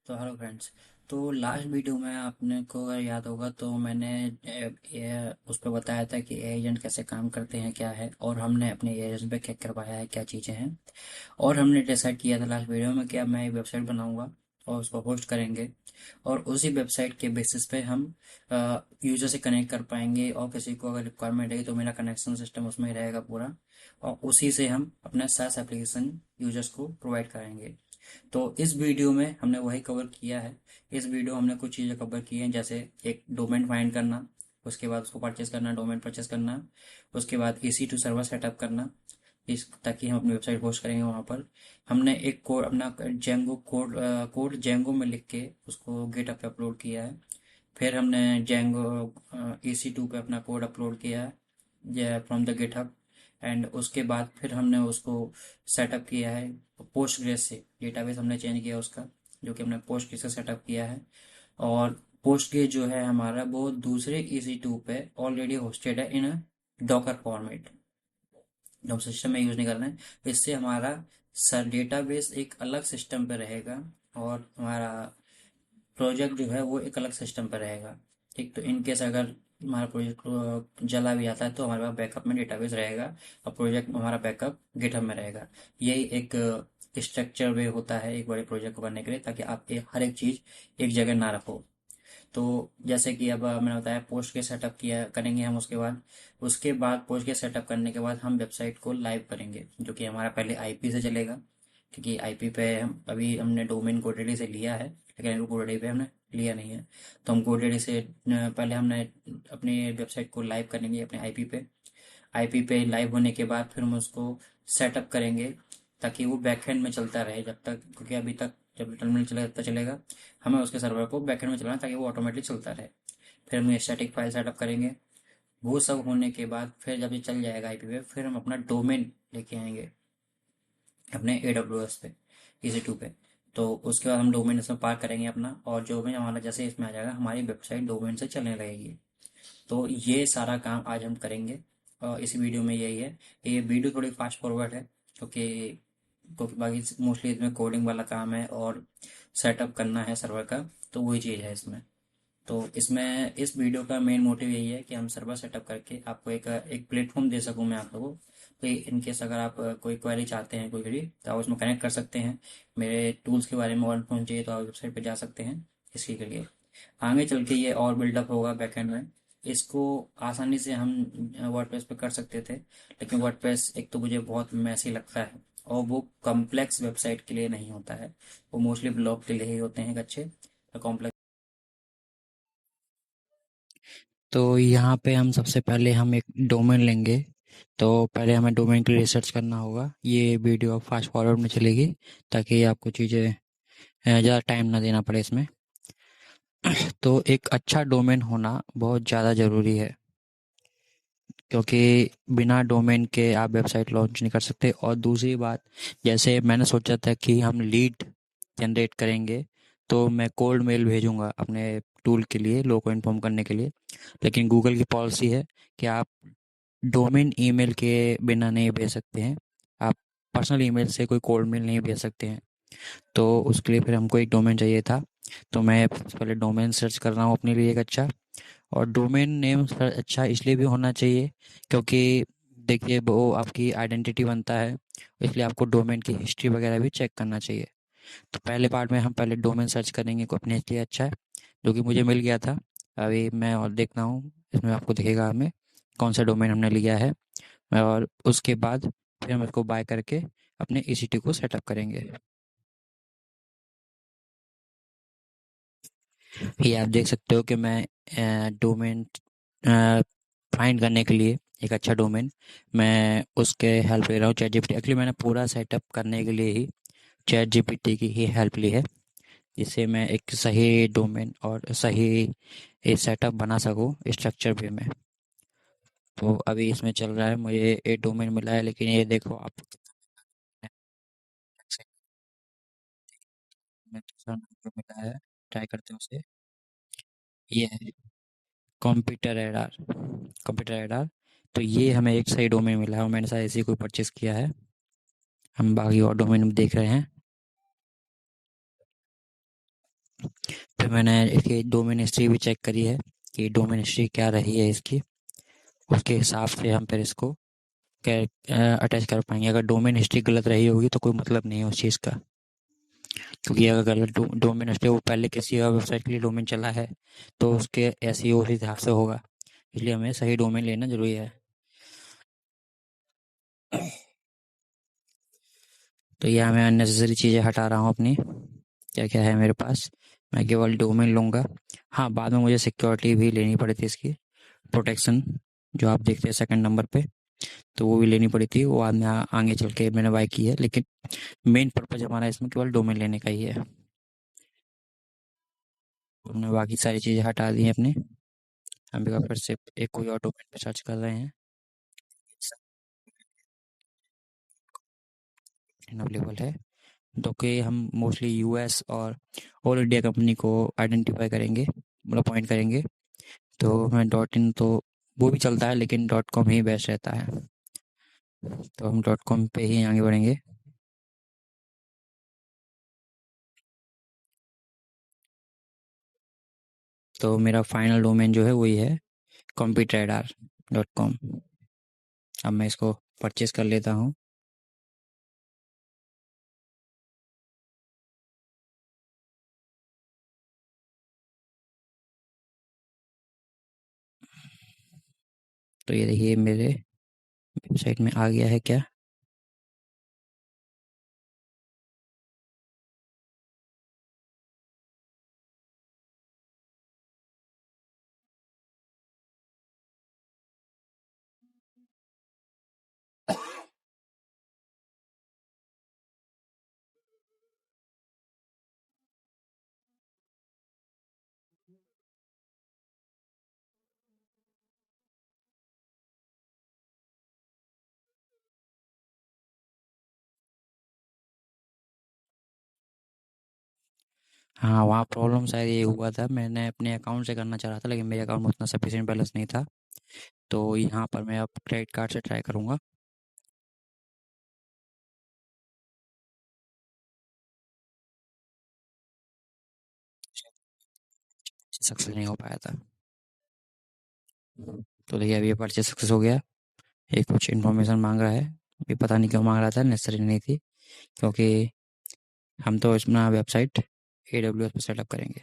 तो hello friends. तो last video में आपने को अगर याद होगा तो मैंने उस पर बताया था कि एजेंट कैसे काम करते हैं, क्या है, और हमने अपने एजेंट पे क्या करवाया है, क्या चीज़ें हैं। और हमने डिसाइड किया था लास्ट वीडियो में कि अब मैं एक वेबसाइट बनाऊंगा और उसको होस्ट करेंगे। और उसी वेबसाइट के बेसिस पे हम यूज़र से कनेक्ट कर पाएंगे, और किसी को अगर रिक्वायरमेंट है तो मेरा कनेक्शन सिस्टम उसमें ही रहेगा पूरा। और उसी से हम अपना सास एप्लीकेशन यूजर्स को प्रोवाइड कराएंगे। तो इस वीडियो में हमने वही कवर किया है। इस वीडियो हमने कुछ चीज़ें कवर की हैं, जैसे एक डोमेन फाइंड करना, उसके बाद उसको परचेस करना, डोमेन परचेस करना, उसके बाद EC2 सर्वर सेटअप करना, इस ताकि हम अपनी वेबसाइट होस्ट करेंगे वहाँ पर। हमने एक कोड अपना जेंगो कोड जेंगो में लिख के उसको गिटहब पे अपलोड किया है। फिर हमने जेंगो EC2 पे अपना कोड अपलोड किया है फ्रॉम द गिटहब। एंड उसके बाद फिर हमने उसको सेटअप किया है पोस्टग्रेस से। डेटाबेस हमने चेंज किया उसका, जो कि हमने पोस्टग्रेस से सेटअप किया है। और पोस्टग्रेस जो है हमारा, वो दूसरे EC2 पे ऑलरेडी होस्टेड है इन डॉकर फॉर्मेट, जो हम सिस्टम में यूज़ नहीं कर रहे हैं। इससे हमारा सर डेटाबेस एक अलग सिस्टम पे रहेगा, और हमारा प्रोजेक्ट जो है वो एक अलग सिस्टम पर रहेगा। ठीक, तो इन केस अगर हमारा प्रोजेक्ट जला भी जाता है तो हमारे पास बैकअप में डेटाबेस रहेगा, और प्रोजेक्ट हमारा बैकअप गिटहब में रहेगा। यही एक स्ट्रक्चर वे होता है एक बड़े प्रोजेक्ट को करने के लिए, ताकि आप हर एक चीज़ एक जगह ना रखो। तो जैसे कि अब मैंने बताया पोस्ट के सेटअप किया करेंगे हम। उसके बाद पोस्ट के सेटअप करने के बाद हम वेबसाइट को लाइव करेंगे, जो कि हमारा पहले IP से चलेगा। क्योंकि IP पे हम अभी हमने डोमेन GoDaddy से लिया है, लेकिन GoDaddy पे हमने लिया नहीं है। तो हम GoDaddy से पहले हमने अपनी वेबसाइट को लाइव करेंगे अपने IP पे लाइव होने के बाद फिर हम उसको सेटअप करेंगे, ताकि वो बैकएंड में चलता रहे जब तक, क्योंकि अभी तक जब टर्मिनल चलेगा तब तक चलेगा। हमें उसके सर्वर को बैकएंड में चलाना है ताकि वो ऑटोमेटिक चलता रहे। फिर हम स्टैटिक फाइल सेटअप करेंगे। वो सब होने के बाद फिर जब ये चल जाएगा IP पे, फिर हम अपना डोमेन लेके आएंगे अपने AWS पे, EC2 पे। तो उसके बाद हम डोमेन इसमें पार करेंगे अपना, और डोमेन हमारा जैसे इसमें आ जाएगा, हमारी वेबसाइट डोमेन से चलने लगेगी। तो ये सारा काम आज हम करेंगे, और इस वीडियो में यही है। ये वीडियो थोड़ी फास्ट फॉरवर्ड है, क्योंकि बाकी मोस्टली इसमें कोडिंग वाला काम है और सेटअप करना है सर्वर का। तो वही चीज़ है इसमें। तो इसमें इस वीडियो का मेन मोटिव यही है कि हम सर्वर सेटअप करके आपको एक एक प्लेटफॉर्म दे सकूं मैं आप लोगों को। तो इन केस अगर आप कोई क्वेरी चाहते हैं, कोई क्वेरी, तो आप उसमें कनेक्ट कर सकते हैं। मेरे टूल्स के बारे में और इन्फॉर्मेशन चाहिए तो आप वेबसाइट पर जा सकते हैं इसी के लिए। आगे चल के ये और बिल्डअप होगा बैकएंड में। इसको आसानी से हम वर्डप्रेस पे कर सकते थे, लेकिन वर्डप्रेस एक तो मुझे बहुत मैसी लगता है, और वो कॉम्प्लेक्स वेबसाइट के लिए नहीं होता है। वो मोस्टली ब्लॉग के लिए ही होते हैं, एक अच्छे कॉम्प्लेक्स। तो यहाँ पे हम सबसे पहले हम एक डोमेन लेंगे। तो पहले हमें डोमेन के लिए रिसर्च करना होगा। ये वीडियो अब फास्ट फॉरवर्ड में चलेगी ताकि आपको चीज़ें ज़्यादा टाइम ना देना पड़े इसमें। तो एक अच्छा डोमेन होना बहुत ज़्यादा ज़रूरी है, क्योंकि बिना डोमेन के आप वेबसाइट लॉन्च नहीं कर सकते। और दूसरी बात, जैसे मैंने सोचा था कि हम लीड जनरेट करेंगे, तो मैं कोल्ड मेल भेजूंगा अपने टूल के लिए, लोगों को इन्फॉर्म करने के लिए। लेकिन गूगल की पॉलिसी है कि आप डोमेन ईमेल के बिना नहीं भेज सकते हैं। आप पर्सनल ईमेल से कोई कोल्ड मेल नहीं भेज सकते हैं। तो उसके लिए फिर हमको एक डोमेन चाहिए था। तो मैं पहले डोमेन सर्च कर रहा हूँ अपने लिए एक अच्छा। और डोमेन नेम सर अच्छा इसलिए भी होना चाहिए क्योंकि देखिए वो आपकी आइडेंटिटी बनता है, इसलिए आपको डोमेन की हिस्ट्री वगैरह भी चेक करना चाहिए। तो पहले पार्ट में हम पहले डोमेन सर्च करेंगे को अपने लिए अच्छा है, जो कि मुझे मिल गया था। अभी मैं और देखता हूँ, इसमें आपको दिखेगा हमें कौन सा डोमेन हमने लिया है। और उसके बाद फिर हम इसको बाय करके अपने EC2 को सेटअप करेंगे। ये आप देख सकते हो कि मैं डोमेन फाइंड करने के लिए एक अच्छा डोमेन, मैं उसके हेल्प ले रहा हूँ चैट जीपीटी। एक्चुअली मैंने पूरा सेटअप करने के लिए ही चैट जीपीटी की ही हेल्प ली है, जिससे मैं एक सही डोमेन और सही एक सेटअप बना सकूँ स्ट्रक्चर वे में। तो अभी इसमें चल रहा है, मुझे एक डोमेन मिला है, लेकिन ये देखो आप में दूसरा नाम जो मिला है, ट्राई करते हैं उसे। ये है कंप्यूटर एडार। तो ये हमें एक सही डोमेन मिला है और मैंने शायद इसी को परचेस किया है। हम बाकी और डोमेन देख रहे हैं। फिर मैंने इसकी डोमेन हिस्ट्री भी चेक करी है कि डोमेन हिस्ट्री क्या रही है इसकी। उसके हिसाब से हम फिर इसको अटैच कर पाएंगे। अगर डोमेन हिस्ट्री गलत रही होगी तो कोई मतलब नहीं है उस चीज़ का, क्योंकि अगर गलत डोमेन हिस्ट्री, वो पहले किसी और वेबसाइट के लिए डोमेन चला है तो उसके एसईओ उसी हिसाब से होगा। इसलिए हमें सही डोमेन लेना जरूरी है। तो ये मैं अननेसेसरी चीज़ें हटा रहा हूँ अपनी। क्या क्या है मेरे पास, मैं केवल डोमेन लूँगा। हाँ, बाद में मुझे सिक्योरिटी भी लेनी पड़ी थी इसकी, प्रोटेक्शन, जो आप देखते हैं सेकंड नंबर पे, तो वो भी लेनी पड़ी थी। वो बाद में आगे चल के मैंने बाय की है, लेकिन मेन पर्पज़ हमारा इसमें केवल डोमेन लेने का ही है। हमने बाकी सारी चीज़ें हटा दी हैं अपनी। हम एक बार फिर से एक कोई और डोमेन पे सर्च कर रहे हैं। अवेलेबल है, तो कि हम मोस्टली यूएस और ऑल इंडिया कंपनी को आइडेंटिफाई करेंगे, मतलब पॉइंट करेंगे। तो मैं डॉट इन तो वो भी चलता है, लेकिन डॉट कॉम ही बेस्ट रहता है। तो हम डॉट कॉम पे ही आगे बढ़ेंगे। तो मेरा फाइनल डोमेन जो है वही है, computerradar.com। अब मैं इसको परचेज़ कर लेता हूँ। तो ये देखिए मेरे वेबसाइट में आ गया है क्या। हाँ, वहाँ प्रॉब्लम शायद ये हुआ था, मैंने अपने अकाउंट से करना चाह रहा था, लेकिन मेरे अकाउंट में उतना सफिशिएंट बैलेंस नहीं था। तो यहाँ पर मैं अब क्रेडिट कार्ड से ट्राई करूँगा। सक्सेस नहीं हो पाया था। तो देखिए अभी ये परचेज सक्सेस हो गया। ये कुछ इन्फॉर्मेशन मांग रहा है, ये पता नहीं क्यों मांग रहा था, नेसेसरी नहीं थी, क्योंकि हम तो अपना वेबसाइट AWS पे सेटअप करेंगे।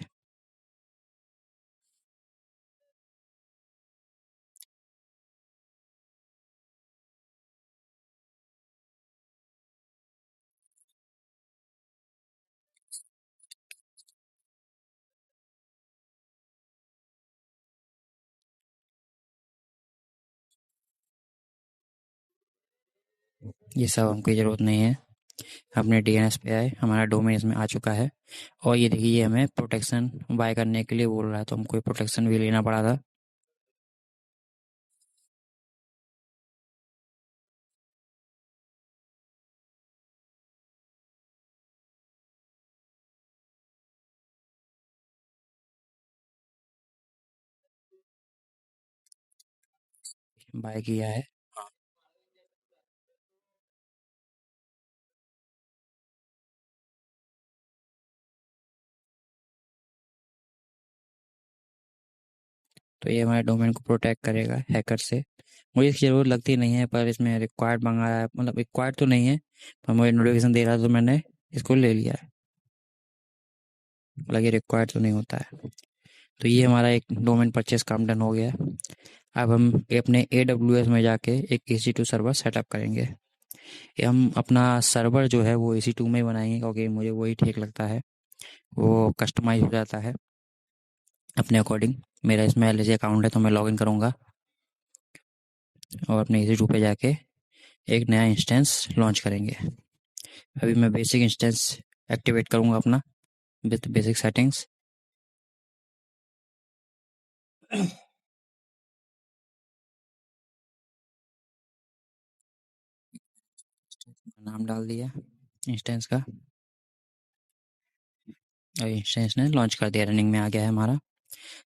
ये सब हमको ज़रूरत नहीं है। अपने DNS पे आए, हमारा डोमेन इसमें आ चुका है। और ये देखिए, ये हमें प्रोटेक्शन बाय करने के लिए बोल रहा है, तो हमको प्रोटेक्शन भी लेना पड़ा था। बाय किया है। तो ये हमारे डोमेन को प्रोटेक्ट करेगा हैकर से। मुझे इसकी ज़रूरत लगती नहीं है, पर इसमें रिक्वायर्ड मंगा रहा है, मतलब रिक्वायर्ड तो नहीं है, पर मुझे नोटिफिकेशन दे रहा है तो मैंने इसको ले लिया है। हालांकि रिक्वायर्ड तो नहीं होता है। तो ये हमारा एक डोमेन परचेस काम डन हो गया है। अब हम अपने AWS में जाके एक EC2 सर्वर सेटअप करेंगे। ये हम अपना सर्वर जो है वो EC2 में ही बनाएंगे, क्योंकि मुझे वही ठीक लगता है, वो कस्टमाइज हो जाता है अपने अकॉर्डिंग। मेरा इसमें LSA अकाउंट है, तो मैं लॉगिन करूँगा और अपने EC2 पे जाके एक नया इंस्टेंस लॉन्च करेंगे। अभी मैं बेसिक इंस्टेंस एक्टिवेट करूँगा अपना विथ बेसिक सेटिंग्स। नाम डाल दिया इंस्टेंस का, और इंस्टेंस ने लॉन्च कर दिया, रनिंग में आ गया है हमारा।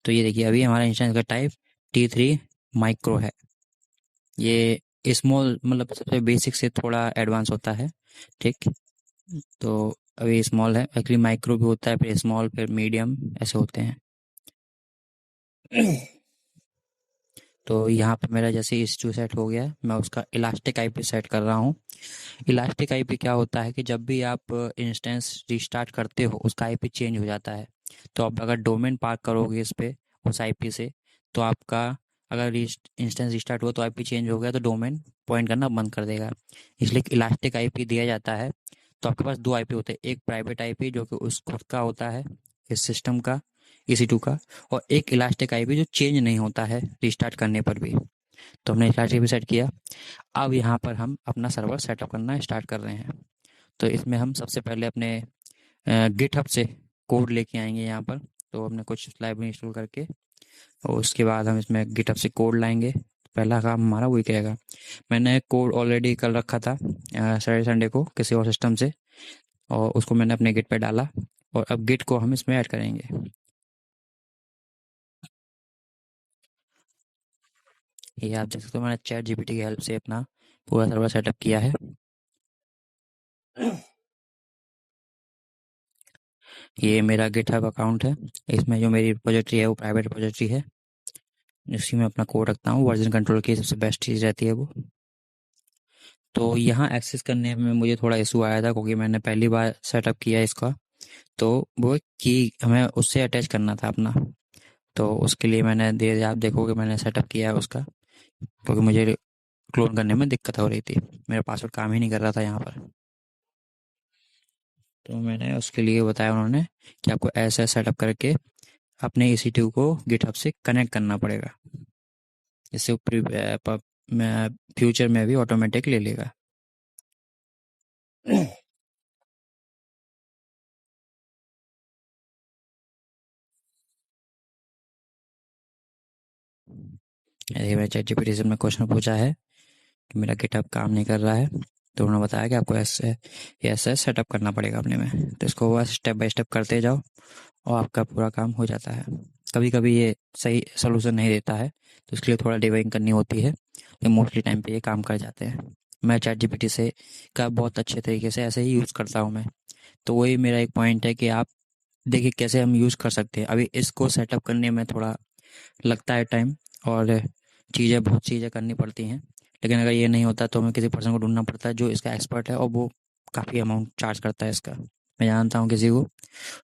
तो ये देखिए अभी हमारा इंस्टेंस का टाइप T3 माइक्रो है। ये स्मॉल, मतलब सबसे बेसिक से थोड़ा एडवांस होता है, ठीक। तो अभी स्मॉल है, एक्चुअली माइक्रो भी होता है, फिर स्मॉल, फिर मीडियम, ऐसे होते हैं। तो यहाँ पे मेरा जैसे इशू सेट हो गया है, मैं उसका इलास्टिक आईपी सेट कर रहा हूँ। इलास्टिक आईपी क्या होता है कि जब भी आप इंस्टेंस रिस्टार्ट करते हो उसका आईपी चेंज हो जाता है। तो आप अगर डोमेन पार्क करोगे इस पे, उस आईपी से, तो आपका अगर इंस्टेंस रिस्टार्ट हुआ तो आईपी चेंज हो गया तो डोमेन पॉइंट करना बंद कर देगा। इसलिए इलास्टिक आईपी दिया जाता है। तो आपके पास दो आईपी होते हैं, एक प्राइवेट आईपी जो कि उस खुद का होता है, इस सिस्टम का, EC2 का, और एक इलास्टिक आईपी जो चेंज नहीं होता है रिस्टार्ट करने पर भी। तो हमने इलास्टिक भी सेट किया। अब यहाँ पर हम अपना सर्वर सेटअप करना स्टार्ट कर रहे हैं। तो इसमें हम सबसे पहले अपने गिटहब से कोड लेके आएंगे यहाँ पर। तो हमने कुछ लाइब्रेरी इंस्टॉल करके और उसके बाद हम इसमें गिटहब से कोड लाएंगे। पहला काम हमारा वही रहेगा। मैंने कोड ऑलरेडी कर रखा था सैटरडे संडे को किसी और सिस्टम से, और उसको मैंने अपने गिट पे डाला। और अब गिट को हम इसमें ऐड करेंगे। ये आप देख सकते हो, मैंने चैट जीपीटी की हेल्प से अपना पूरा सर्वर सेटअप किया है। ये मेरा गिटहब अकाउंट है। इसमें जो मेरी रिपोजिटरी है वो प्राइवेट रिपोजिटरी है। इसी में अपना कोड रखता हूँ। वर्जन कंट्रोल की सबसे बेस्ट चीज़ रहती है वो। तो यहाँ एक्सेस करने में मुझे थोड़ा इशू आया था क्योंकि मैंने पहली बार सेटअप किया इसका। तो वो की हमें उससे अटैच करना था अपना। तो उसके लिए मैंने धीरे आप देखोगे मैंने सेटअप किया है उसका, क्योंकि मुझे क्लोन करने में दिक्कत हो रही थी। मेरा पासवर्ड काम ही नहीं कर रहा था यहाँ पर। तो मैंने उसके लिए बताया उन्होंने कि आपको ऐसा सेटअप करके अपने EC2 को गिटहब से कनेक्ट करना पड़ेगा। इससे फ्यूचर में भी ऑटोमेटिक ले लेगा। ये मैंने चैट जीपीटी से अपना क्वेश्चन पूछा है कि मेरा गिटहब काम नहीं कर रहा है। तो उन्होंने बताया कि आपको ऐसे ये ऐसे सेटअप करना पड़ेगा अपने में। तो इसको बस स्टेप बाय स्टेप करते जाओ और आपका पूरा काम हो जाता है। कभी कभी ये सही सोल्यूशन नहीं देता है, तो इसके लिए थोड़ा डिबगिंग करनी होती है, लेकिन मोस्टली टाइम पे ये काम कर जाते हैं। मैं चैट जीपीटी से का बहुत अच्छे तरीके से ऐसे ही यूज़ करता हूँ मैं। तो वही मेरा एक पॉइंट है कि आप देखिए कैसे हम यूज़ कर सकते हैं। अभी इसको सेटअप करने में थोड़ा लगता है टाइम, और बहुत चीज़ें करनी पड़ती हैं। लेकिन अगर ये नहीं होता तो हमें किसी पर्सन को ढूंढना पड़ता है जो इसका एक्सपर्ट है, और वो काफ़ी अमाउंट चार्ज करता है इसका। मैं जानता हूँ किसी को,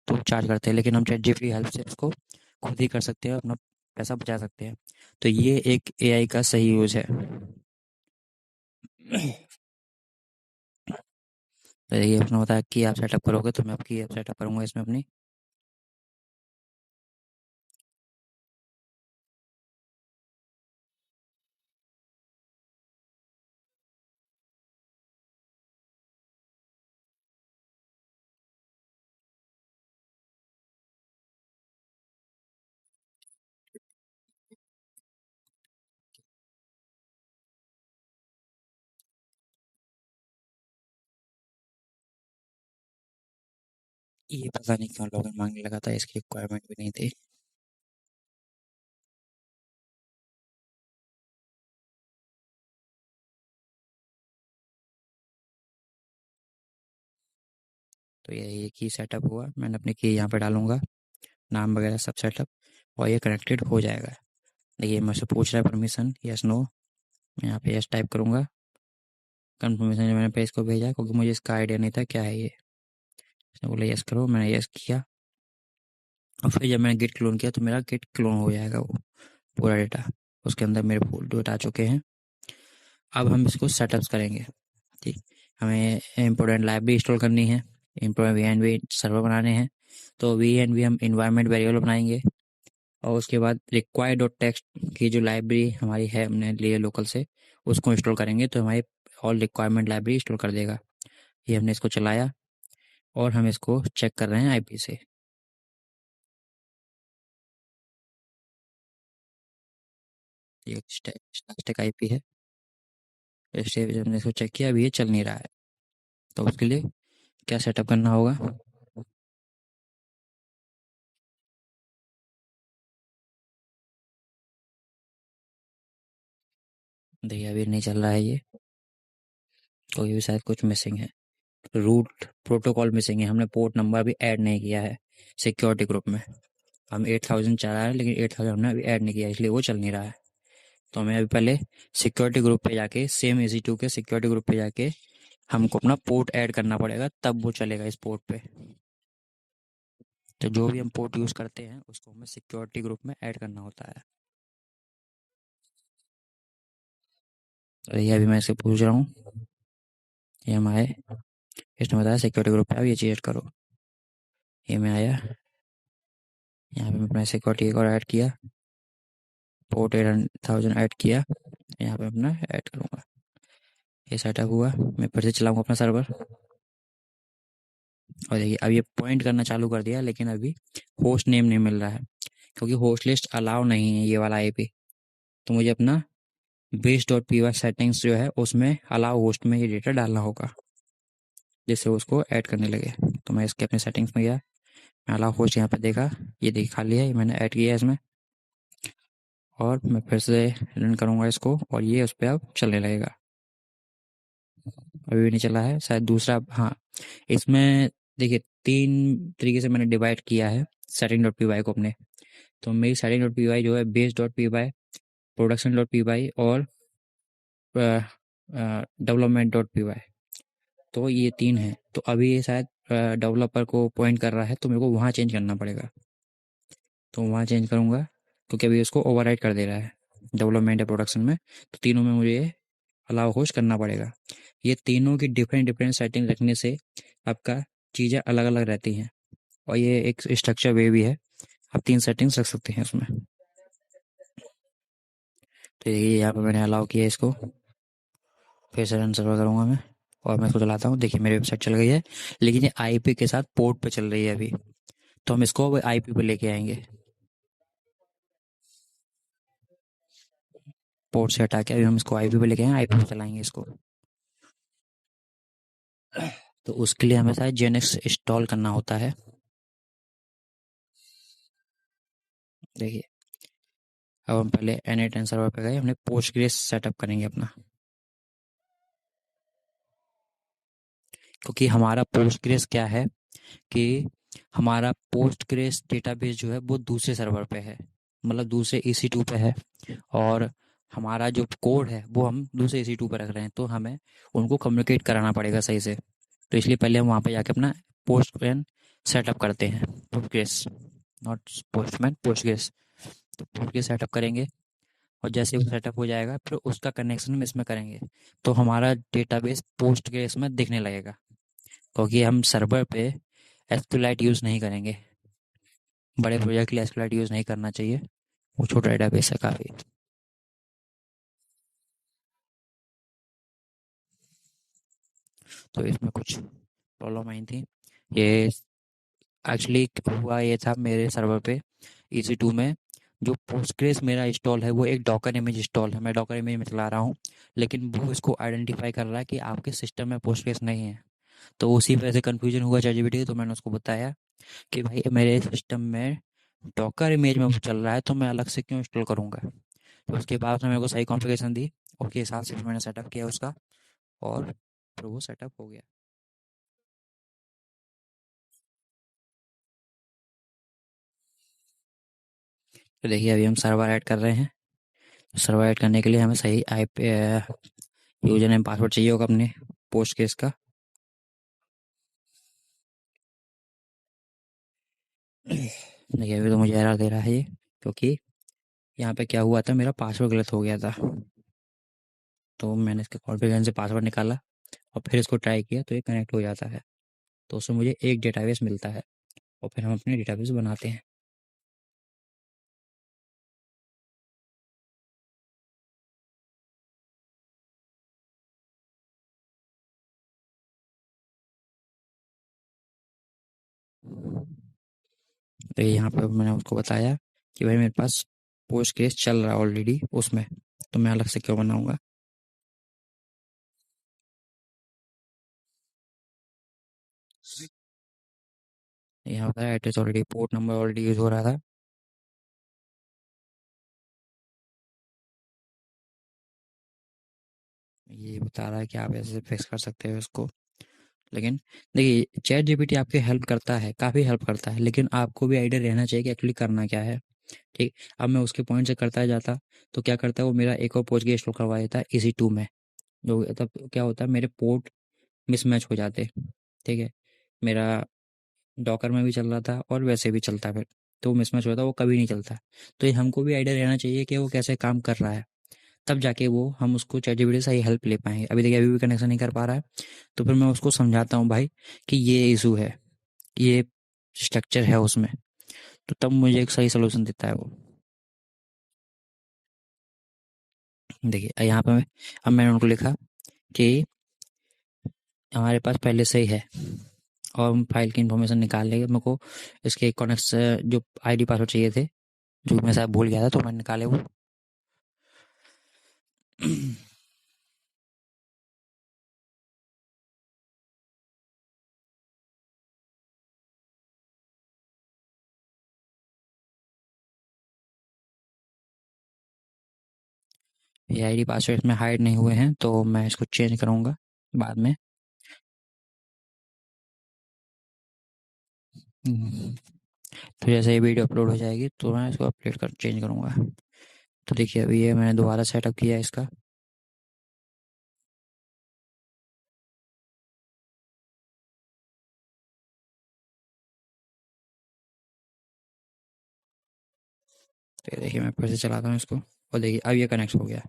तो वो चार्ज करते हैं, लेकिन हम चैट जीपीटी हेल्प से इसको खुद ही कर सकते हैं, अपना पैसा बचा सकते हैं। तो ये एक एआई का सही यूज़ है। तो ये उसने बताया कि आप सेटअप करोगे तो मैं आपकी ऐप सेटअप करूँगा इसमें अपनी। ये पता नहीं क्यों लॉगिन मांगने लगा था, इसकी रिक्वायरमेंट भी नहीं थी। तो ये की सेटअप हुआ, मैंने अपनी की यहाँ पे डालूंगा, नाम वगैरह सब सेटअप, और ये कनेक्टेड हो जाएगा। देखिए मुझसे पूछ रहा है परमिशन, यस नो। मैं यहाँ पे यस टाइप करूँगा। कंफर्मेशन जो मैंने पे इसको भेजा, क्योंकि मुझे इसका आइडिया नहीं था क्या है ये। इसने बोला यस करो, मैंने यस किया। और फिर जब मैंने गिट क्लोन किया तो मेरा गिट क्लोन हो जाएगा वो पूरा डेटा। उसके अंदर मेरे फुल डेटा आ चुके हैं। अब हम इसको सेटअप्स करेंगे। ठीक, हमें इम्पोर्टेंट लाइब्रेरी इंस्टॉल करनी है, इम्पोर्टेंट VNV सर्वर बनाने हैं। तो VNV हम इन्वायरमेंट वेरिएबल बनाएंगे, और उसके बाद रिक्वायर्ड डॉट टेक्स्ट की जो लाइब्रेरी हमारी है हमने लिए लोकल से, उसको इंस्टॉल करेंगे तो हमारी ऑल रिक्वायरमेंट लाइब्रेरी इंस्टॉल कर देगा। ये हमने इसको चलाया, और हम इसको चेक कर रहे हैं आईपी से। ये स्टैटिक आईपी है। इससे हमने इसको चेक किया, अभी ये चल नहीं रहा है। तो उसके लिए क्या सेटअप करना होगा? देखिए अभी नहीं चल रहा है ये, तो ये भी शायद कुछ मिसिंग है। रूट प्रोटोकॉल मिसिंग है, हमने पोर्ट नंबर भी ऐड नहीं किया है सिक्योरिटी ग्रुप में। हम 8000 चला रहे हैं लेकिन 8000 हमने अभी ऐड नहीं किया, इसलिए वो चल नहीं रहा है। तो हमें अभी पहले सिक्योरिटी ग्रुप पे जाके, सेम EC2 के सिक्योरिटी ग्रुप पे जाके हमको अपना पोर्ट ऐड करना पड़ेगा, तब वो चलेगा इस पोर्ट पे। तो जो भी हम पोर्ट यूज़ करते हैं उसको हमें सिक्योरिटी ग्रुप में ऐड करना होता है। तो ये अभी मैं इससे पूछ रहा हूँ, ये हम आए, इसने बताया सिक्योरिटी ग्रुप पे आप ये चीज़ ऐड करो। ये मैं आया, यहाँ पे मैं अपना सिक्योरिटी एक और ऐड किया, पोर्ट 8000 ऐड किया, यहाँ पे अपना ऐड करूँगा। ये सेटअप हुआ, मैं फिर से चलाऊँगा अपना सर्वर, और देखिए अब ये पॉइंट करना चालू कर दिया, लेकिन अभी होस्ट नेम नहीं मिल रहा है क्योंकि होस्ट लिस्ट अलाउ नहीं है ये वाला IP। तो मुझे अपना base.py सेटिंग्स जो है उसमें अलाउ होस्ट में ये डेटा डालना होगा जिससे उसको ऐड करने लगे। तो मैं इसके अपने सेटिंग्स में गया, मैं अलाउ होस्ट यहाँ पे देखा, ये देख खाली है, ये मैंने ऐड किया है इसमें, और मैं फिर से रन करूँगा इसको और ये उस पर अब चलने लगेगा। अभी भी नहीं चला है शायद, दूसरा, हाँ, इसमें देखिए 3 तरीके से मैंने डिवाइड किया है setting.py को अपने। तो मेरी setting.py जो है base.py, production.py और development.py, तो ये 3 हैं। तो अभी ये शायद डेवलपर को पॉइंट कर रहा है, तो मेरे को वहाँ चेंज करना पड़ेगा। तो वहाँ चेंज करूँगा क्योंकि अभी उसको ओवरराइड कर दे रहा है डेवलपमेंट या प्रोडक्शन में। तो तीनों में मुझे अलाउ होस्ट करना पड़ेगा। ये तीनों की डिफरेंट डिफरेंट सेटिंग रखने से आपका चीज़ें अलग अलग रहती हैं, और ये एक स्ट्रक्चर वे भी है, आप 3 सेटिंग्स रख सकते हैं उसमें। तो ये यहाँ पे मैंने अलाउ किया इसको, फिर से रन सर्वर करूँगा मैं, और मैं इसको चलाता हूँ। देखिए मेरी वेबसाइट चल गई है, लेकिन ये IP के साथ पोर्ट पे चल रही है अभी। तो हम इसको अब IP पे लेके आएंगे, पोर्ट से हटा के अभी हम इसको IP पे लेके आएंगे, IP पे चलाएंगे इसको। तो उसके लिए हमें शायद JNX इंस्टॉल करना होता है। देखिए अब हम पहले N8N सर्वर पे गए, हमने पोस्टग्रेस सेटअप करेंगे अपना, क्योंकि हमारा पोस्टग्रेस क्या है कि हमारा पोस्टग्रेस डेटाबेस जो है वो दूसरे सर्वर पे है, मतलब दूसरे EC2 पे है, और हमारा जो कोड है वो हम दूसरे EC2 पे रख रहे हैं, तो हमें उनको कम्युनिकेट कराना पड़ेगा सही से। तो इसलिए पहले हम वहाँ पे जाके अपना पोस्टमैन सेटअप करते हैं, पोस्टग्रेस, नॉट पोस्टमैन, पोस्टग्रेस। तो पोस्टग्रेस सेटअप करेंगे, और जैसे वो सेटअप हो जाएगा फिर उसका कनेक्शन हम इसमें करेंगे, तो हमारा डेटाबेस पोस्टग्रेस में दिखने लगेगा, क्योंकि हम सर्वर पे एसक्यूएलाइट यूज़ नहीं करेंगे। बड़े प्रोजेक्ट के लिए एसक्यूएलाइट यूज़ नहीं करना चाहिए, वो छोटा डेटाबेस है काफ़ी। तो इसमें कुछ प्रॉब्लम आई थी। ये एक्चुअली हुआ ये था मेरे सर्वर पे EC2 में, जो पोस्टग्रेस मेरा इंस्टॉल है वो एक डॉकर इमेज इंस्टॉल है, मैं डॉकर इमेज में चला रहा हूँ, लेकिन वो इसको आइडेंटिफाई कर रहा है कि आपके सिस्टम में पोस्टग्रेस नहीं है। तो उसी वजह से कन्फ्यूजन हुआ ChatGPT, तो मैंने उसको बताया कि भाई मेरे सिस्टम में डॉकर इमेज में वो चल रहा है, तो मैं अलग से क्यों इंस्टॉल करूँगा। तो उसके बाद उसने मेरे को सही कॉन्फ़िगरेशन दी, उसके हिसाब से फिर मैंने सेटअप किया उसका, और फिर वो सेटअप हो गया। तो देखिए अभी हम सर्वर ऐड कर रहे हैं। सर्वर ऐड करने के लिए हमें सही IP यूजर नेम पासवर्ड चाहिए होगा अपने पोस्ट केस का। देखिए अभी तो मुझे एरर दे रहा है ये, क्योंकि यहाँ पे क्या हुआ था, मेरा पासवर्ड गलत हो गया था। तो मैंने इसके कॉन्फ़िगरेशन से पासवर्ड निकाला और फिर इसको ट्राई किया, तो ये कनेक्ट हो जाता है। तो उससे मुझे एक डेटाबेस मिलता है, और फिर हम अपने डेटाबेस बनाते हैं। तो यहाँ पे मैंने उसको बताया कि भाई मेरे पास पोस्ट केस चल रहा है ऑलरेडी उसमें, तो मैं अलग से क्यों बनाऊंगा। यहाँ बताया address already, port number already use हो रहा था। ये बता रहा है कि आप ऐसे फिक्स कर सकते हो इसको, लेकिन देखिए चैट जीपीटी आपकी हेल्प करता है, काफ़ी हेल्प करता है, लेकिन आपको भी आइडिया रहना चाहिए कि एक्चुअली करना क्या है। ठीक, अब मैं उसके पॉइंट से करता जाता, तो क्या करता है वो, मेरा एक और पोस्ट इंस्टॉल करवा देता है इजी टू में। जो तब क्या होता है, मेरे पोर्ट मिसमैच हो जाते। ठीक है, मेरा डॉकर में भी चल रहा था और वैसे भी चलता फिर, तो मिसमैच होता, वो कभी नहीं चलता। तो ये हमको भी आइडिया रहना चाहिए कि वो कैसे काम कर रहा है, तब जाके वो हम उसको चैटजीपीटी से ही हेल्प ले पाएंगे। अभी देखिए अभी भी कनेक्शन नहीं कर पा रहा है, तो फिर मैं उसको समझाता हूँ भाई कि ये इशू है, ये स्ट्रक्चर है उसमें, तो तब मुझे एक सही सोल्यूशन देता है वो। देखिए यहाँ पे अब मैंने उनको लिखा कि हमारे पास पहले से ही है, और हम फाइल की इन्फॉर्मेशन निकाल लेंगे, मेरे को इसके कनेक्ट जो आईडी पासवर्ड चाहिए थे, जो मैं शायद भूल गया था, तो मैंने निकाले वो। ये आईडी पासवर्ड इसमें हाइड नहीं हुए हैं, तो मैं इसको चेंज करूँगा बाद में। हम्म, तो जैसे ये वीडियो अपलोड हो जाएगी तो मैं इसको अपडेट कर चेंज करूँगा। तो देखिए अभी ये मैंने दोबारा सेटअप किया है इसका। तो ये देखिए मैं फिर से चलाता हूँ इसको, और देखिए अब ये कनेक्ट हो गया।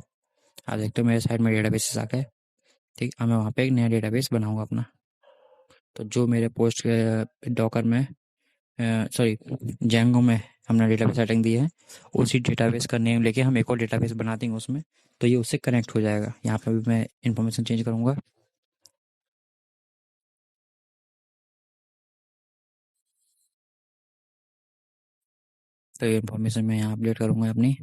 आप देखते हो मेरे साइड में डेटाबेस आ गए। ठीक, अब मैं वहाँ पे एक नया डेटाबेस बनाऊँगा अपना। तो जो मेरे पोस्ट डॉकर में, सॉरी, जेंगो में हमने डेटाबेस सेटिंग दी है, उसी डेटाबेस का नेम लेके हम एक और डेटाबेस बना देंगे उसमें, तो ये उससे कनेक्ट हो जाएगा। यहाँ पे भी मैं इंफॉर्मेशन चेंज करूँगा। तो ये इन्फॉर्मेशन मैं यहाँ अपडेट करूँगा अपनी।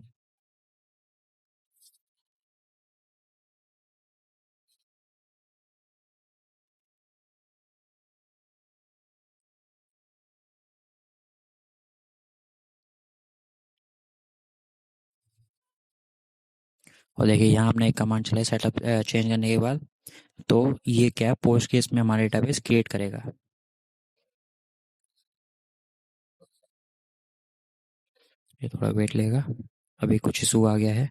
और देखिए यहाँ हमने एक कमांड चलाई सेटअप चेंज करने के बाद, तो ये क्या पोस्ट केस में हमारा डेटाबेस क्रिएट करेगा। ये थोड़ा वेट लेगा, अभी कुछ इशू आ गया है,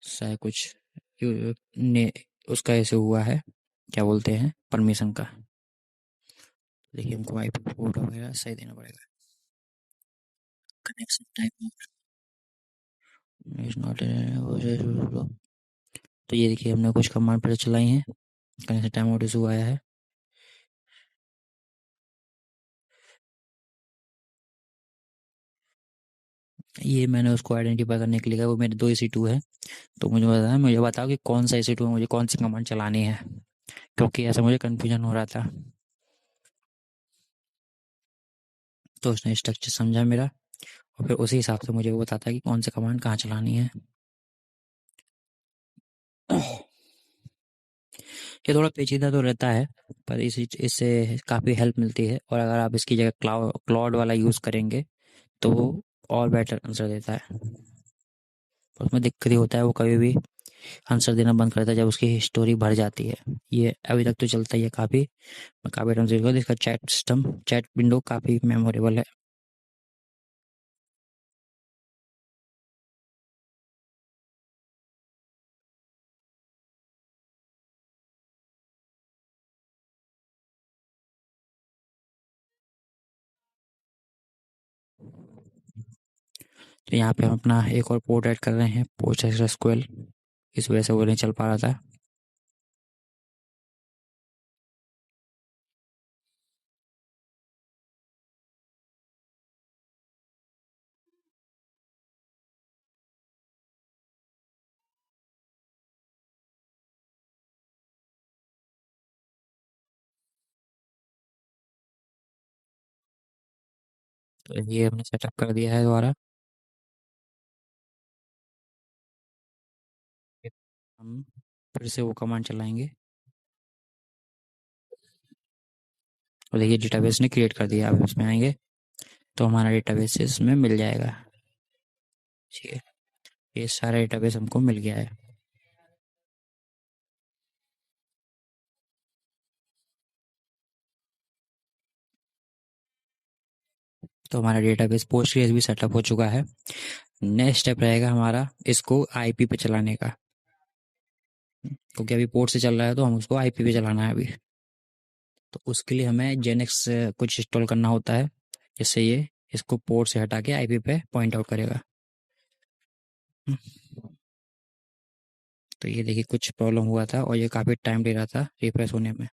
शायद कुछ ने उसका ऐसे हुआ है, क्या बोलते हैं, परमिशन का। देखिए हमको वाईपी पोर्ट वगैरह सही देना पड़ेगा। कनेक्शन टाइम इज नॉट, तो ये देखिए हमने कुछ कमांड फिर चलाई हैं, कनेक्शन टाइम आउट इशू आया है। ये मैंने उसको आइडेंटिफाई करने के लिए कहा, वो मेरे दो EC2 है, तो मुझे बताओ कि कौन सा EC2 है, मुझे कौन सी कमांड चलानी है, क्योंकि ऐसा मुझे कन्फ्यूजन हो रहा था। तो उसने स्ट्रक्चर समझा मेरा, और फिर उसी हिसाब से मुझे वो बताता है कि कौन सी कमांड कहाँ चलानी है। ये थोड़ा पेचीदा तो रहता है, पर इससे काफ़ी हेल्प मिलती है, और अगर आप इसकी जगह क्लाउड वाला यूज़ करेंगे तो वो और बेटर आंसर देता है। उसमें दिक्कत ये होता है, वो कभी भी आंसर देना बंद कर देता है जब उसकी स्टोरी भर जाती है। ये अभी तक तो चलता ही है काफ़ी, मैं काफ़ी टाइम से यूज़ कर इसका चैट सिस्टम, चैट विंडो काफ़ी मेमोरेबल है। तो यहाँ पे हम अपना एक और पोर्ट ऐड कर रहे हैं, पोस्ट एसक्यूएल, इस वजह से वो नहीं चल पा रहा था। तो ये हमने सेटअप कर दिया है दोबारा। हम फिर से वो कमांड चलाएंगे, और देखिए डेटाबेस ने क्रिएट कर दिया। अब इसमें आएंगे तो हमारा डेटाबेस इसमें मिल जाएगा। ठीक है, ये सारा डेटाबेस हमको मिल गया है। तो हमारा डेटाबेस पोस्टग्रेस भी सेटअप हो चुका है। नेक्स्ट स्टेप रहेगा हमारा इसको आईपी पे चलाने का, क्योंकि अभी पोर्ट से चल रहा है तो हम उसको आईपी पे चलाना है अभी। तो उसके लिए हमें जेनेक्स कुछ इंस्टॉल करना होता है, जिससे ये इसको पोर्ट से हटा के आईपी पे पॉइंट आउट करेगा। तो ये देखिए कुछ प्रॉब्लम हुआ था और ये काफ़ी टाइम ले रहा था रिफ्रेश होने में।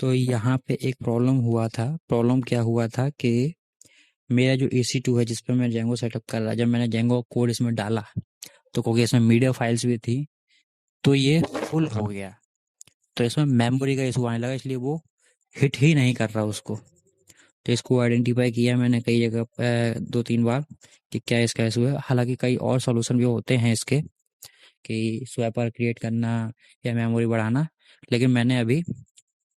तो यहाँ पे एक प्रॉब्लम हुआ था। प्रॉब्लम क्या हुआ था कि मेरा जो EC2 है जिस पे मैं जेंगो सेटअप कर रहा, जब मैंने जेंगो कोड इसमें डाला तो क्योंकि इसमें मीडिया फाइल्स भी थी तो ये फुल हो गया। तो इसमें मेमोरी का इशू आने लगा, इसलिए वो हिट ही नहीं कर रहा उसको। तो इसको आइडेंटिफाई किया मैंने कई जगह 2-3 बार कि क्या इसका इशू है। हालांकि कई और सॉल्यूशन भी होते हैं इसके, कि स्वैपर क्रिएट करना या मेमोरी बढ़ाना, लेकिन मैंने अभी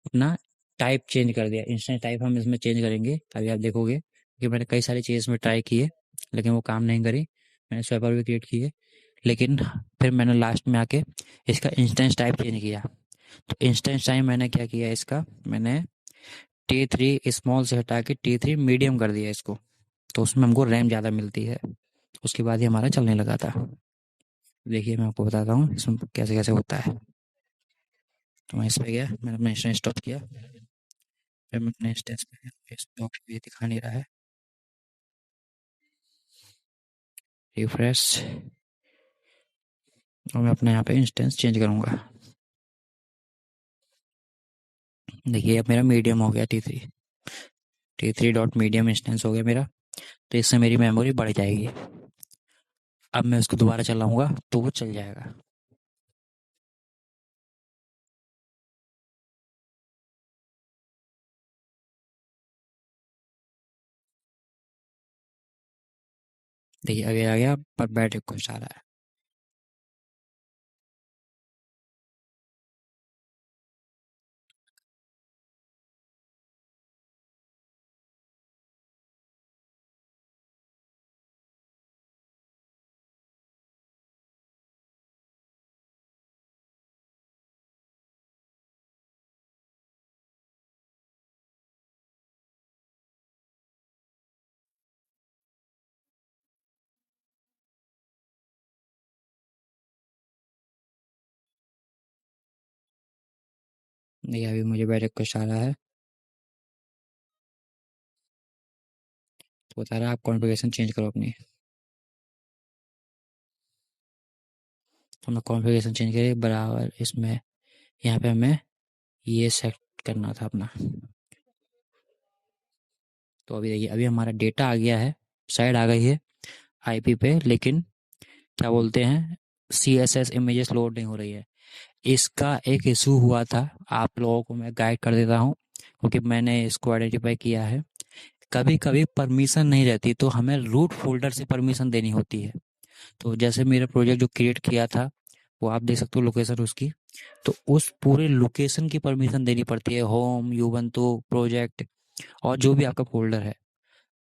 अपना टाइप चेंज कर दिया। इंस्टेंस टाइप हम इसमें चेंज करेंगे, अभी आप देखोगे कि मैंने कई सारी चीज़ में ट्राई किए लेकिन वो काम नहीं करी। मैंने स्वैपर भी क्रिएट किए, लेकिन फिर मैंने लास्ट में आके इसका इंस्टेंस टाइप चेंज किया। तो इंस्टेंस टाइप मैंने क्या किया, इसका मैंने T3 स्मॉल से हटा के T3 मीडियम कर दिया इसको। तो उसमें हमको रैम ज़्यादा मिलती है। उसके बाद ही हमारा चलने लगा था। देखिए मैं आपको बताता हूँ इसमें कैसे कैसे होता है। तो मैं इस पे गया, मैंने अपना इंस्टेंस स्टॉप किया, फिर मैं अपने इंस्टेंस पे गया, इस बॉक्स पे ये दिखा नहीं रहा है। रिफ्रेश, और मैं अपने यहाँ पे इंस्टेंस चेंज करूँगा। देखिए अब मेरा मीडियम हो गया T3 डॉट मीडियम इंस्टेंस हो गया मेरा। तो इससे मेरी मेमोरी बढ़ जाएगी। अब मैं उसको दोबारा चलाऊँगा तो वो चल जाएगा। देखिए अभी आ गया पर बैट रिक्वेस्ट आ रहा है। देखिए अभी मुझे बैट रिक्वेस्ट आ रहा है, तो बता रहा है आप कॉन्फ़िगरेशन चेंज करो अपनी। तो हमने कॉन्फ़िगरेशन चेंज करी बराबर इसमें, यहाँ पे हमें ये सेट करना था अपना। तो अभी देखिए अभी हमारा डेटा आ गया है, साइड आ गई है आईपी पे, लेकिन क्या बोलते हैं CSS इमेजेस लोड नहीं हो रही है। इसका एक इशू हुआ था, आप लोगों को मैं गाइड कर देता हूँ क्योंकि मैंने इसको आइडेंटिफाई किया है। कभी कभी परमिशन नहीं रहती तो हमें रूट फोल्डर से परमिशन देनी होती है। तो जैसे मेरा प्रोजेक्ट जो क्रिएट किया था वो आप देख सकते हो लोकेशन उसकी, तो उस पूरे लोकेशन की परमिशन देनी पड़ती है, होम यूबंटू प्रोजेक्ट और जो भी आपका फोल्डर है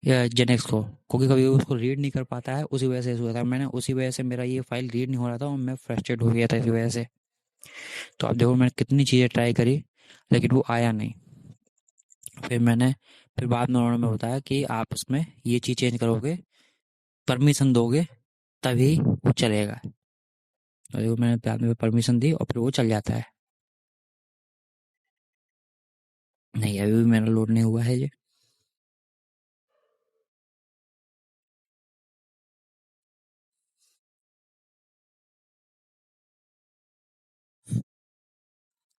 या जेनेक्स को, क्योंकि कभी उसको रीड नहीं कर पाता है, उसी वजह से ऐसा हुआ था। मैंने उसी वजह से मेरा ये फाइल रीड नहीं हो रहा था और मैं फ्रस्ट्रेट हो गया था इसी वजह से। तो आप देखो मैंने कितनी चीज़ें ट्राई करी लेकिन वो आया नहीं। फिर बाद में उन्होंने बताया कि आप उसमें ये चीज़ चेंज करोगे, परमिशन दोगे तभी वो चलेगा। तो देखो मैंने बाद में परमिशन दी और फिर वो चल जाता है। नहीं अभी भी मेरा लोड नहीं हुआ है ये।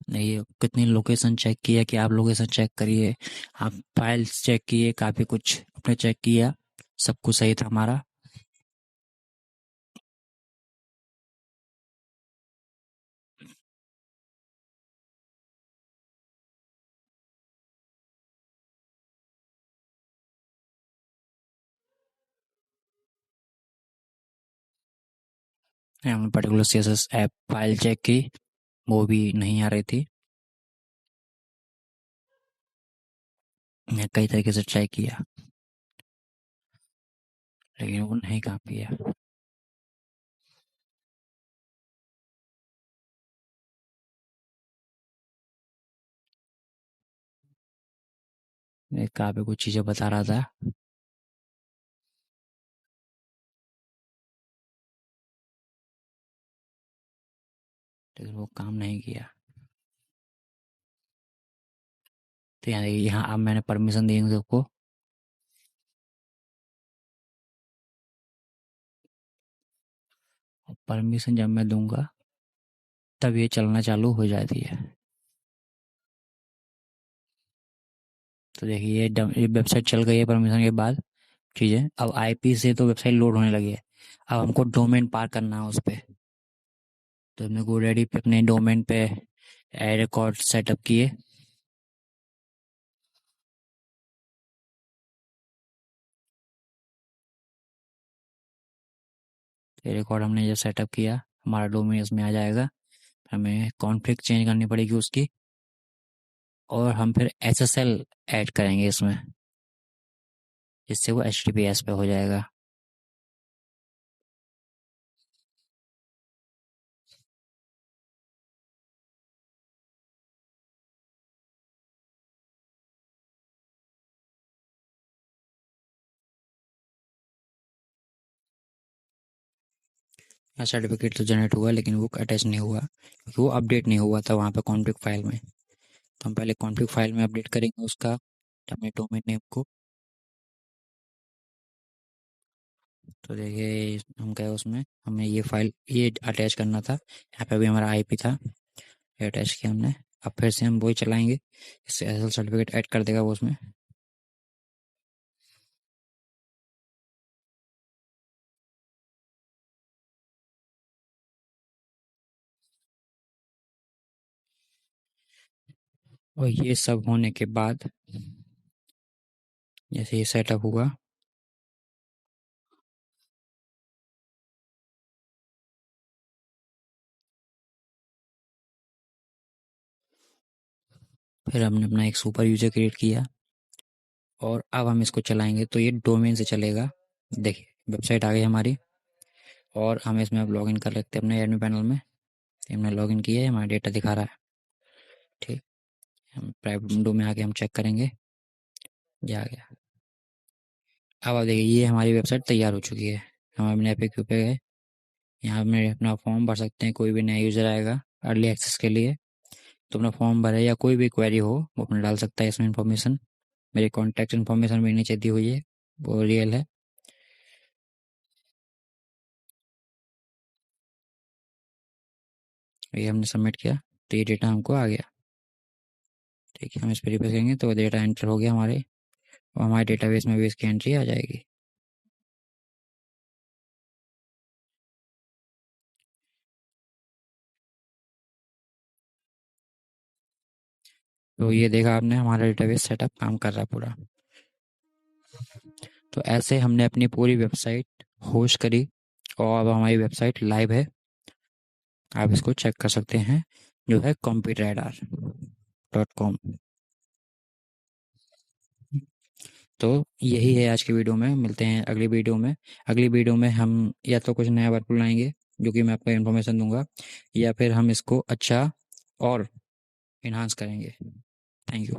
नहीं ये कितनी लोकेशन चेक किया कि आप लोकेशन चेक करिए, आप फाइल्स चेक किए, काफ़ी कुछ अपने चेक किया, सब कुछ सही था हमारा। हमने particular CSS app file check की, वो भी नहीं आ रही थी। मैं कई तरीके से ट्राई किया लेकिन वो नहीं काम किया। एक कहाँ पे कुछ चीज़ें बता रहा था, लेकिन वो काम नहीं किया। तो यहाँ देखिए, यहाँ अब मैंने परमिशन दी हूँ सबको। परमिशन जब मैं दूंगा तब ये चलना चालू हो जाती है। तो देखिए ये वेबसाइट चल गई है परमिशन के बाद। चीज़ें अब आईपी से तो वेबसाइट लोड होने लगी है। अब हमको डोमेन पार करना है उस पे। तो हमने GoDaddy पे अपने डोमेन पे एड रिकॉर्ड सेटअप किए। ये रिकॉर्ड हमने जब सेटअप किया, हमारा डोमेन इसमें आ जाएगा। हमें कॉन्फ़िग चेंज करनी पड़ेगी उसकी, और हम फिर SSL ऐड करेंगे इसमें, जिससे वो HTTPS पे हो जाएगा। यहाँ सर्टिफिकेट तो जनरेट हुआ, लेकिन वो अटैच नहीं हुआ क्योंकि वो अपडेट नहीं हुआ था वहाँ पे कॉन्फ़िग फाइल में। तो हम पहले कॉन्फ़िग फाइल में अपडेट करेंगे उसका, अपने डोमेन नेम को। तो देखिए हम गए उसमें, हमें ये फाइल ये अटैच करना था। यहाँ पे भी हमारा आईपी था, ये अटैच किया हमने। अब फिर से हम वही चलाएंगे, इससे एसएल सर्टिफिकेट ऐड कर देगा वो उसमें। और ये सब होने के बाद, जैसे ये सेटअप हुआ, फिर हमने अपना एक सुपर यूजर क्रिएट किया, और अब हम इसको चलाएंगे तो ये डोमेन से चलेगा। देखिए वेबसाइट आ गई हमारी, और हम इसमें अब लॉगिन कर लेते हैं अपने एडमिन पैनल में। हमने लॉगिन किया है, हमारा डेटा दिखा रहा है। ठीक, हम प्राइवेट विंडो में आके हम चेक करेंगे, ये आ गया। अब आप देखिए ये हमारी वेबसाइट तैयार हो चुकी है। हम अपने FAQ पे गए, यहाँ में अपना फॉर्म भर सकते हैं। कोई भी नया यूज़र आएगा अर्ली एक्सेस के लिए, तो अपना फॉर्म भरे, या कोई भी क्वेरी हो वो अपने डाल सकता है इसमें इन्फॉर्मेशन। मेरी कॉन्टैक्ट इन्फॉर्मेशन भी नीचे दी हुई है, वो रियल है। ये हमने सबमिट किया तो ये डेटा हमको आ गया। ठीक है, हम इस पर रिप्लेस करेंगे तो डेटा एंटर हो गया हमारे, और हमारे डेटाबेस में भी इसकी एंट्री आ जाएगी। तो ये देखा आपने, हमारा डेटाबेस सेटअप काम कर रहा है पूरा। तो ऐसे हमने अपनी पूरी वेबसाइट होस्ट करी, और अब हमारी वेबसाइट लाइव है। आप इसको चेक कर सकते हैं, जो है computerradar.com। तो यही है आज की वीडियो में, मिलते हैं अगली वीडियो में। अगली वीडियो में हम या तो कुछ नया वर्क लाएंगे जो कि मैं आपको इन्फॉर्मेशन दूंगा, या फिर हम इसको अच्छा और इन्हांस करेंगे। Thank you.